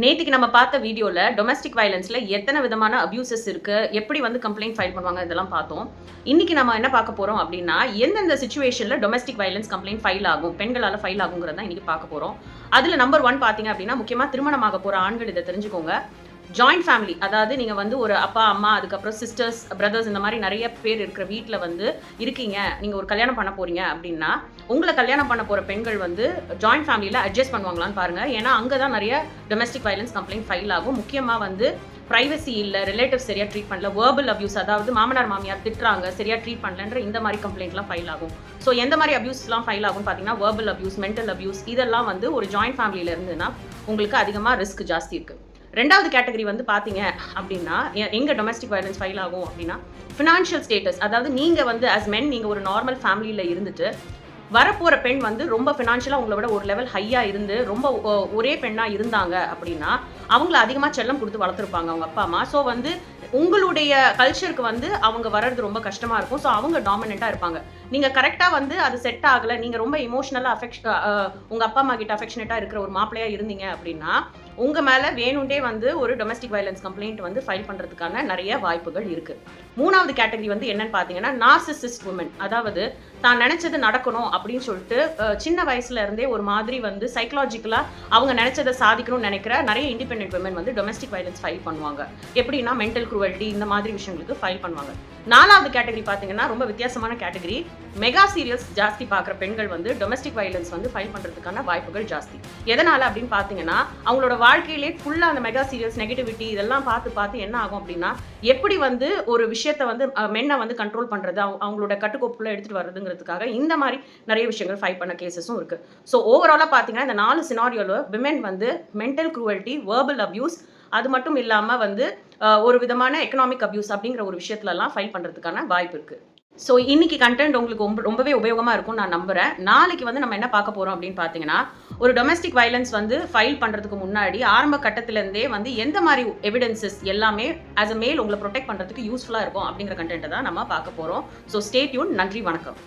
நேத்திக்கு நம்ம பார்த்த வீடியோல டொமஸ்டிக் வயலன்ஸ்ல எத்தனை விதமான அபியூசஸ் இருக்கு, எப்படி வந்து கம்ப்ளைண்ட் ஃபைல் பண்ணுவாங்க இதெல்லாம் பார்த்தோம். இன்னைக்கு நம்ம என்ன பார்க்க போறோம் அப்படின்னா, எந்தெந்த சிச்சுவேஷன்ல டொமஸ்டிக் வயலன்ஸ் கம்ப்ளைண்ட் ஃபைல் ஆகும், பெண்களால ஃபைல் ஆகுங்கிறத தான் இன்னைக்கு பார்க்க போறோம். அதுல நம்பர் 1 பார்த்தீங்க அப்படின்னா, முக்கியமா திருமணமாக போற ஆண்கள் இதை தெரிஞ்சுக்கோங்க. ஜாயிண்ட் ஃபேமிலி, அதாவது நீங்க வந்து ஒரு அப்பா அம்மா அதுக்கப்புறம் சிஸ்டர்ஸ் பிரதர்ஸ் இந்த மாதிரி நிறைய பேர் இருக்கிற வீட்டில் வந்து இருக்கீங்க, நீங்க ஒரு கல்யாணம் பண்ண போறீங்க அப்படின்னா உங்களை கல்யாணம் பண்ண போற பெண்கள் வந்து ஜாயிண்ட் ஃபேமிலியில அட்ஜஸ்ட் பண்ணுவாங்களான்னு பாருங்க. ஏன்னா அங்கதான் நிறைய டொமஸ்டிக் வயலன்ஸ் கம்ப்ளைண்ட் ஃபைல் ஆகும். முக்கியமா வந்து பிரைவசி இல்ல, ரிலேட்டிவ் சரியா ட்ரீட் பண்ணல, வேர்பல் அபியூஸ், அதாவது மாமனார் மாமியார் திட்டுறாங்க சரியா ட்ரீட் பண்ணலன்ற இந்த மாதிரி கம்ப்ளைண்ட்லாம் ஃபைல் ஆகும். ஸோ எந்த மாதிரி அபியூஸ்லாம் ஃபைல் ஆகும் பார்த்தீங்கன்னா, வேர்பல் அபியூஸ், மென்டல் அபியூஸ், இதெல்லாம் வந்து ஒரு ஜாயிண்ட் ஃபேமிலியில இருந்துன்னா உங்களுக்கு அதிகமாக ரிஸ்க் ஜாஸ்தி இருக்கு. ரெண்டாவது கேட்டகரி வந்து பார்த்தீங்க அப்படின்னா, எங்க டொமஸ்டிக் வயலன்ஸ் ஃபைல் ஆகும் அப்படின்னா, ஃபினான்ஷியல் ஸ்டேட்டஸ், அதாவது நீங்க வந்து அஸ் மென் நீங்க ஒரு நார்மல் ஃபேமிலியில இருந்துட்டு வரப்போற பெண் வந்து ரொம்ப ஃபினான்ஷியலா உங்களை விட ஒரு லெவல் ஹையா இருந்து ரொம்ப ஒரே பெண்ணா இருந்தாங்க அப்படின்னா அவங்கள அதிகமா செல்லம் கொடுத்து வளர்த்துருப்பாங்க அவங்க அப்பா அம்மா. ஸோ வந்து உங்களுடைய கல்ச்சருக்கு வந்து அவங்க வர்றது ரொம்ப கஷ்டமா இருக்கும். ஸோ அவங்க டாமினண்டா இருப்பாங்க. நீங்க கரெக்டா வந்து அது செட் ஆகல, நீங்க ரொம்ப இமோஷனலா உங்க அப்பா அம்மா கிட்ட அஃபெக்ஷனேட்டா இருக்கிற ஒரு மாப்பிள்ளையா இருந்தீங்க அப்படின்னா உங்க மேல வேணுண்டே வந்து ஒரு டொமஸ்டிக் வயலன்ஸ் கம்ப்ளைண்ட் வந்து ஃபைல் பண்றதுக்கான நிறைய வாய்ப்புகள் இருக்கு. மூணாவது கேட்டகரி வந்து என்னன்னு பாத்தீங்கன்னா, நார்சிசிஸ்ட் உமன், அதாவது தான் நினைச்சது நடக்கணும் அப்படின்னு சொல்லிட்டு சின்ன வயசுல இருந்தே ஒரு மாதிரி வந்து சைக்கலாஜிக்கலா அவங்க நினைச்சதை சாதிக்கணும்னு நினைக்கிற நிறைய இண்டிபெண்டன்ட் விமன் வந்து டொமஸ்டிக் வயலன்ஸ் ஃபைல் பண்ணுவாங்க. எப்படின்னா மென்டல் குரூவல்டி இந்த மாதிரி விஷயங்களுக்கு ஃபைல் பண்ணுவாங்க. நாலாவது கேட்டகரி பாத்தீங்கன்னா ரொம்ப வித்தியாசமான கேட்டகரி. மெகா சீரியல்ஸ் ஜாஸ்தி பார்க்குற பெண்கள் வந்து டொமஸ்டிக் வயலன்ஸ் வந்து ஃபைல் பண்றதுக்கான வாய்ப்புகள் ஜாஸ்தி. எதனால அப்படின்னு பாத்தீங்கன்னா, அவங்களோட வாழ்க்கையிலே ஃபுல்லா அந்த மெகா சீரியல்ஸ் நெகட்டிவிட்டி இதெல்லாம் பார்த்து என்ன ஆகும் அப்படின்னா, எப்படி வந்து ஒரு விஷயத்தை வந்து மென்னை வந்து கண்ட்ரோல் பண்றது, அவங்களோட கட்டுக்கோப்புல எடுத்துட்டு வர்றதுங்கிறதுக்காக இந்த மாதிரி நிறைய விஷயங்கள் ஃபைல் பண்ண கேசஸும் இருக்கு. ஸோ ஓவராலா பாத்தீங்கன்னா இந்த 4 சினாரியோல விமென் வந்து மென்டல் குரூவல்டி, வேர்பல் அபியூஸ், அது மட்டும் இல்லாம வந்து ஒரு விதமான எக்கனாமிக் அபியூஸ் அப்படிங்கிற ஒரு விஷயத்துலலாம் ஃபைல் பண்றதுக்கான வாய்ப்பு இருக்கு. ஸோ இன்னைக்கு கண்டென்ட் உங்களுக்கு ரொம்பவே உபயோகமா இருக்கும் நான் நம்புறேன். நாளைக்கு வந்து நம்ம என்ன பார்க்க போறோம் அப்படின்னு பார்த்தீங்கன்னா, ஒரு டொமஸ்டிக் வயலன்ஸ் வந்து ஃபைல் பண்றதுக்கு முன்னாடி ஆரம்ப கட்டத்திலேருந்தே வந்து எந்த மாதிரி எவிடன்சஸ் எல்லாமே ஆஸ் அ மேல் உங்களை ப்ரொடெக்ட் பண்றதுக்கு யூஸ்ஃபுல்லா இருக்கும் அப்படிங்கிற கண்டென்ட்டை தான் நம்ம பார்க்க போறோம். So stay tune. நன்றி, வணக்கம்.